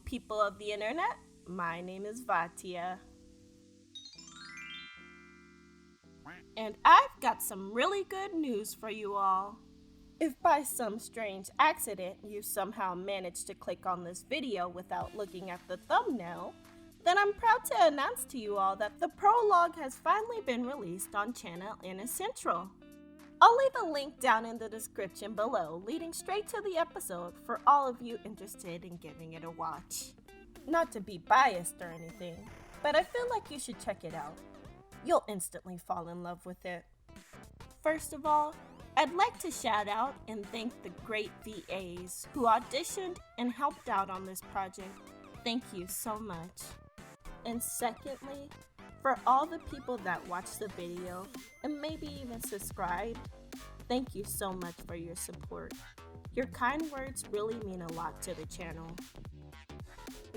people of the internet. My name is Vaatia. And I've got some really good news for you all. If by some strange accident you somehow managed to click on this video without looking at the thumbnail, then I'm proud to announce to you all that the prologue has finally been released on channel Annnnnd Central. I'll leave a link down in the description below leading straight to the episode for all of you interested in giving it a watch. Not to be biased or anything, but I feel like you should check it out. You'll instantly fall in love with it. First of all, I'd like to shout out and thank the great VAs who auditioned and helped out on this project. Thank you so much. And secondly, for all the people that watched the video and maybe even subscribed, thank you so much for your support. Your kind words really mean a lot to the channel.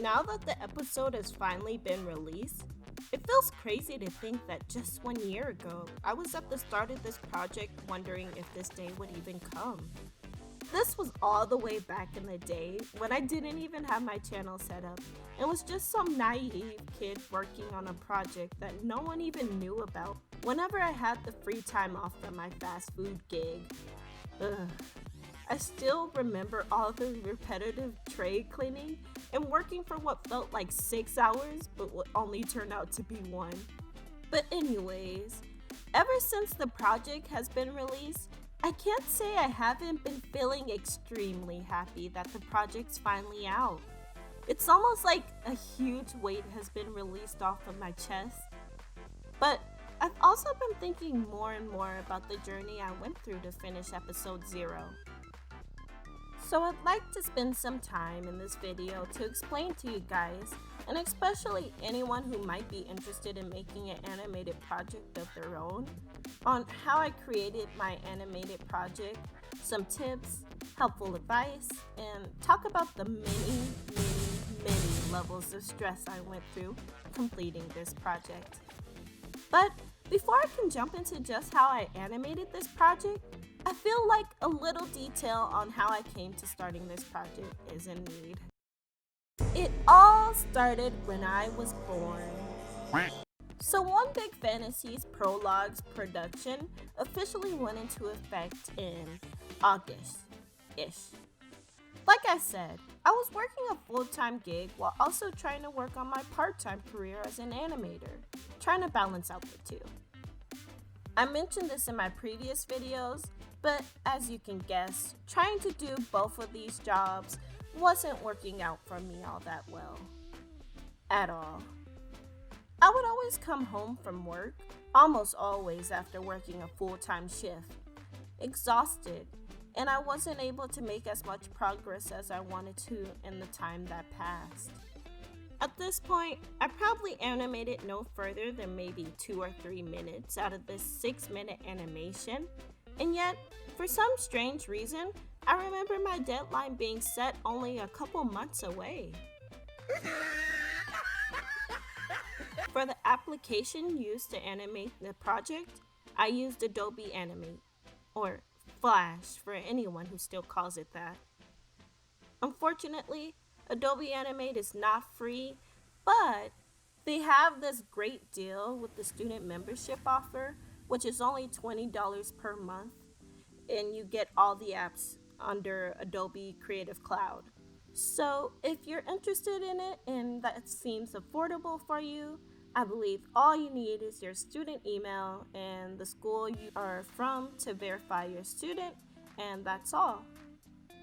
Now that the episode has finally been released, it feels crazy to think that just 1 year ago, I was at the start of this project wondering if this day would even come. This was all the way back in the day when I didn't even have my channel set up and was just some naive kid working on a project that no one even knew about whenever I had the free time off from my fast food gig. I still remember all the repetitive tray cleaning and working for what felt like 6 hours but would only turn out to be 1. But anyways, ever since the project has been released, I can't say I haven't been feeling extremely happy that the project's finally out. It's almost like a huge weight has been released off of my chest. But I've also been thinking more and more about the journey I went through to finish episode 0. So I'd like to spend some time in this video to explain to you guys, and especially anyone who might be interested in making an animated project of their own, on how I created my animated project, some tips, helpful advice, and talk about the many levels of stress I went through completing this project. But before I can jump into just how I animated this project, I feel like a little detail on how I came to starting this project is in need. It all started when I was born. So One Big Fantasy's Prologue's production officially went into effect in August-ish. Like I said, I was working a full-time gig while also trying to work on my part-time career as an animator, trying to balance out the two. I mentioned this in my previous videos, but as you can guess, trying to do both of these jobs wasn't working out for me all that well. At all. I would always come home from work, almost always after working a full-time shift, exhausted, and I wasn't able to make as much progress as I wanted to in the time that passed. At this point, I probably animated no further than maybe 2 or 3 minutes out of this 6-minute animation, and yet, for some strange reason, I remember my deadline being set only a couple months away. For the application used to animate the project, I used Adobe Animate, or Flash for anyone who still calls it that. Unfortunately, Adobe Animate is not free, but they have this great deal with the student membership offer, which is only $20 per month, and you get all the apps under Adobe Creative Cloud. So if you're interested in it and that seems affordable for you, I believe all you need is your student email and the school you are from to verify your student, and that's all.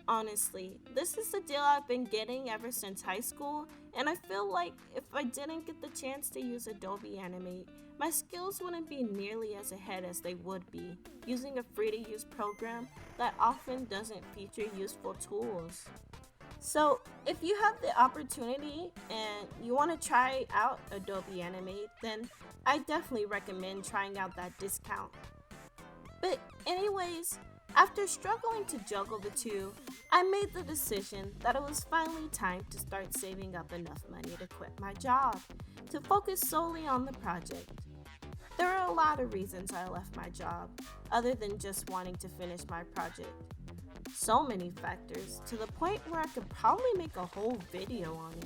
Honestly, this is the deal I've been getting ever since high school, and I feel like if I didn't get the chance to use Adobe Animate, my skills wouldn't be nearly as ahead as they would be using a free-to-use program that often doesn't feature useful tools. So if you have the opportunity and you want to try out Adobe Animate, then I definitely recommend trying out that discount. But anyways, after struggling to juggle the two, I made the decision that it was finally time to start saving up enough money to quit my job, to focus solely on the project. There are a lot of reasons I left my job, other than just wanting to finish my project. So many factors, to the point where I could probably make a whole video on it.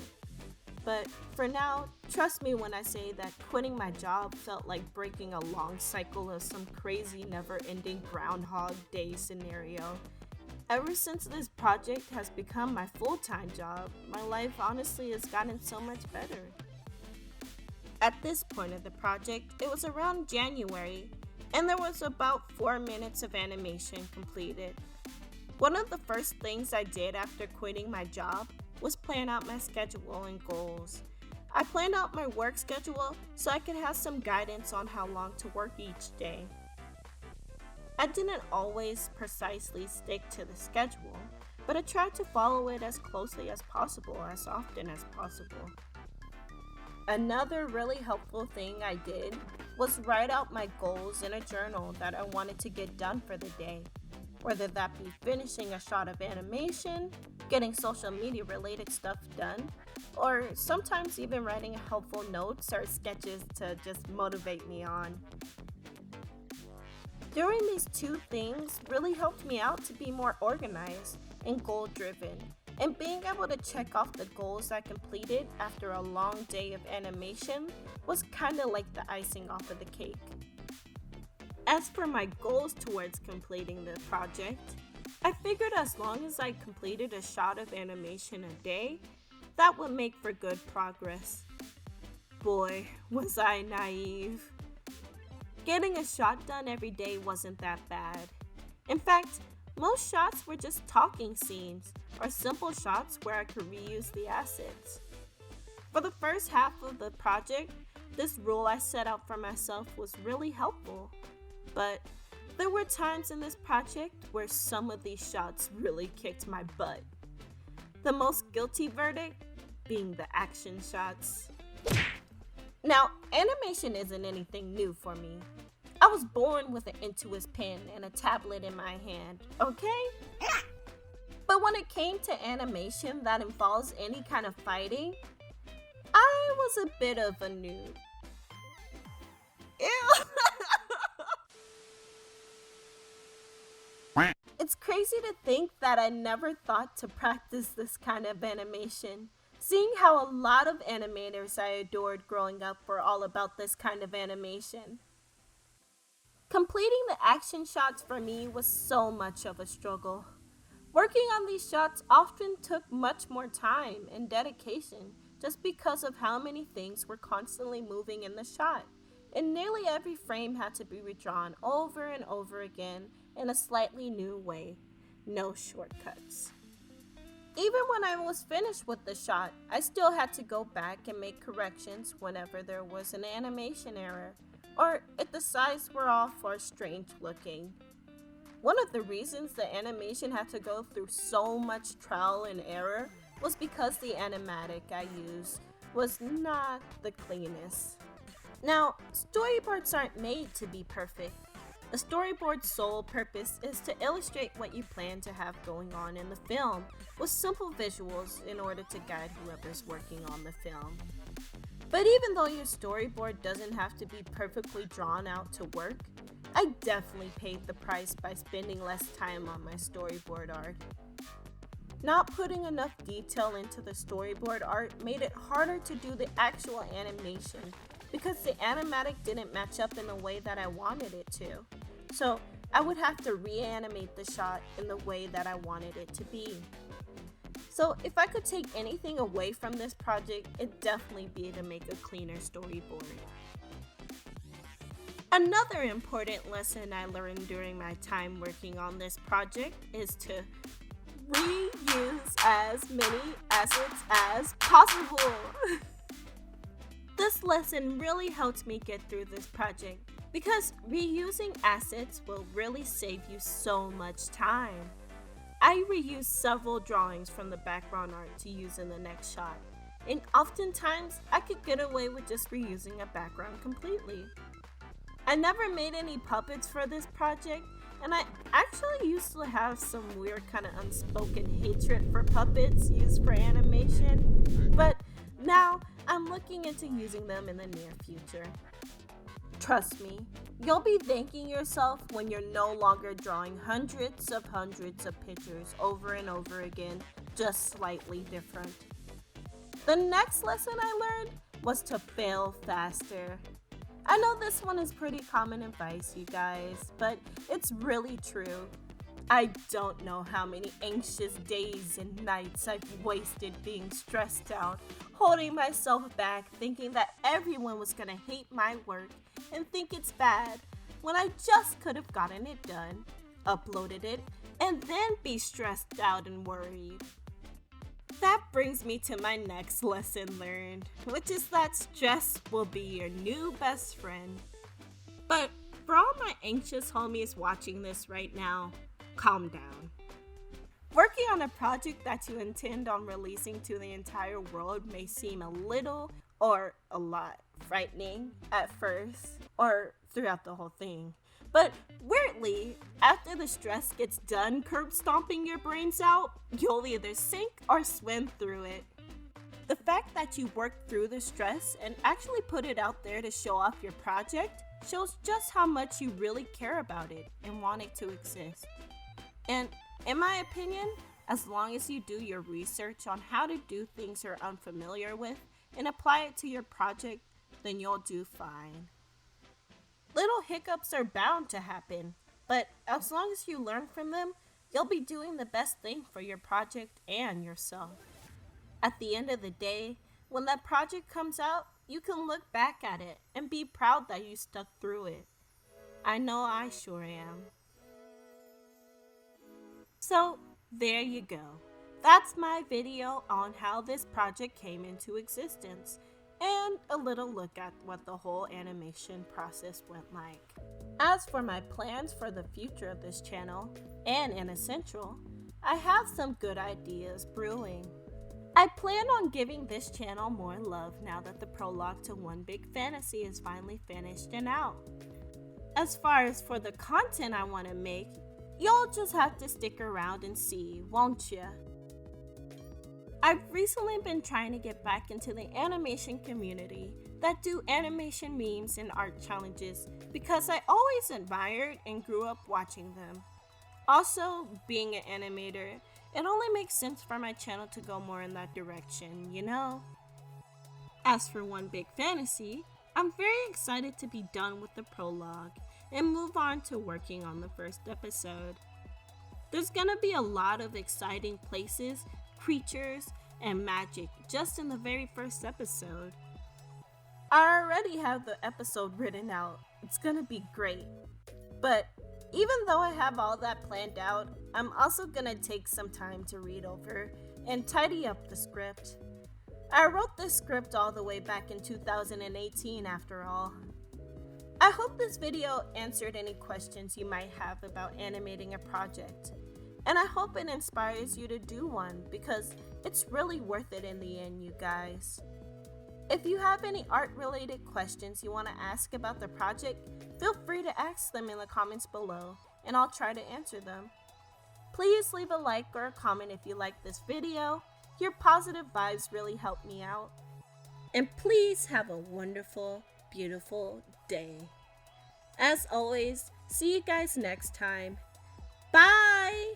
But for now, trust me when I say that quitting my job felt like breaking a long cycle of some crazy never-ending Groundhog Day scenario. Ever since this project has become my full-time job, my life honestly has gotten so much better. At this point of the project, it was around January, and there was about 4 minutes of animation completed. One of the first things I did after quitting my job was plan out my schedule and goals. I planned out my work schedule so I could have some guidance on how long to work each day. I didn't always precisely stick to the schedule, but I tried to follow it as closely as possible, as often as possible. Another really helpful thing I did was write out my goals in a journal that I wanted to get done for the day, whether that be finishing a shot of animation, getting social media related stuff done, or sometimes even writing helpful notes or sketches to just motivate me on. Doing these two things really helped me out to be more organized and goal-driven, and being able to check off the goals I completed after a long day of animation was kinda like the icing off of the cake. As for my goals towards completing the project, I figured as long as I completed a shot of animation a day, that would make for good progress. Boy, was I naive. Getting a shot done every day wasn't that bad. In fact, most shots were just talking scenes, or simple shots where I could reuse the assets. For the first half of the project, this rule I set out for myself was really helpful. But there were times in this project where some of these shots really kicked my butt. The most guilty verdict being the action shots. Now, animation isn't anything new for me. I was born with an Intuos pen and a tablet in my hand, okay? But when it came to animation that involves any kind of fighting, I was a bit of a noob. Ew. It's crazy to think that I never thought to practice this kind of animation, seeing how a lot of animators I adored growing up were all about this kind of animation. Completing the action shots for me was so much of a struggle. Working on these shots often took much more time and dedication just because of how many things were constantly moving in the shot, and nearly every frame had to be redrawn over and over again in a slightly new way. No shortcuts. Even when I was finished with the shot, I still had to go back and make corrections whenever there was an animation error, or if the sides were off or strange looking. One of the reasons the animation had to go through so much trial and error was because the animatic I used was not the cleanest. Now, storyboards aren't made to be perfect. A storyboard's sole purpose is to illustrate what you plan to have going on in the film with simple visuals in order to guide whoever's working on the film. But even though your storyboard doesn't have to be perfectly drawn out to work, I definitely paid the price by spending less time on my storyboard art. Not putting enough detail into the storyboard art made it harder to do the actual animation because the animatic didn't match up in the way that I wanted it to. So I would have to reanimate the shot in the way that I wanted it to be. So if I could take anything away from this project, it'd definitely be to make a cleaner storyboard. Another important lesson I learned during my time working on this project is to reuse as many assets as possible. This lesson really helped me get through this project because reusing assets will really save you so much time. I reused several drawings from the background art to use in the next shot, and oftentimes I could get away with just reusing a background completely. I never made any puppets for this project, and I actually used to have some weird kind of unspoken hatred for puppets used for animation, but now I'm looking into using them in the near future. Trust me, you'll be thanking yourself when you're no longer drawing hundreds of pictures over and over again, just slightly different. The next lesson I learned was to fail faster. I know this one is pretty common advice, you guys, but it's really true. I don't know how many anxious days and nights I've wasted being stressed out, holding myself back, thinking that everyone was gonna hate my work and think it's bad, when I just could have gotten it done, uploaded it, and then be stressed out and worried. That brings me to my next lesson learned, which is that stress will be your new best friend. But for all my anxious homies watching this right now, calm down. Working on a project that you intend on releasing to the entire world may seem a little or a lot frightening at first or throughout the whole thing. But weirdly, after the stress gets done curb stomping your brains out, you'll either sink or swim through it. The fact that you worked through the stress and actually put it out there to show off your project shows just how much you really care about it and want it to exist. And in my opinion, as long as you do your research on how to do things you're unfamiliar with and apply it to your project, then you'll do fine. Little hiccups are bound to happen, but as long as you learn from them, you'll be doing the best thing for your project and yourself. At the end of the day, when that project comes out, you can look back at it and be proud that you stuck through it. I know I sure am. So, there you go. That's my video on how this project came into existence, and a little look at what the whole animation process went like. As for my plans for the future of this channel, and in Essential, I have some good ideas brewing. I plan on giving this channel more love now that the prologue to One Big Fantasy is finally finished and out. As far as for the content I want to make, you'll just have to stick around and see, won't ya? I've recently been trying to get back into the animation community that do animation memes and art challenges because I always admired and grew up watching them. Also, being an animator, it only makes sense for my channel to go more in that direction, you know? As for One Big Fantasy, I'm very excited to be done with the prologue and move on to working on the first episode. There's gonna be a lot of exciting places, creatures, and magic just in the very first episode. I already have the episode written out. It's gonna be great. But even though I have all that planned out, I'm also gonna take some time to read over and tidy up the script. I wrote this script all the way back in 2018 after all. I hope this video answered any questions you might have about animating a project. And I hope it inspires you to do one because it's really worth it in the end, you guys. If you have any art-related questions you want to ask about the project, feel free to ask them in the comments below and I'll try to answer them. Please leave a like or a comment if you like this video. Your positive vibes really help me out. And please have a wonderful, beautiful day. As always, see you guys next time. Bye!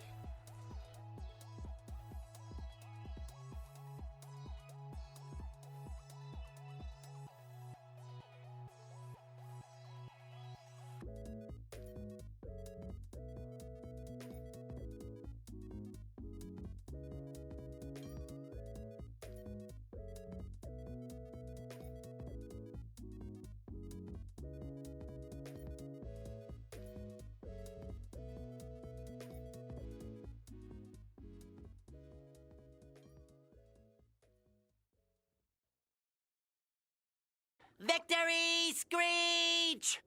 Victory Screech!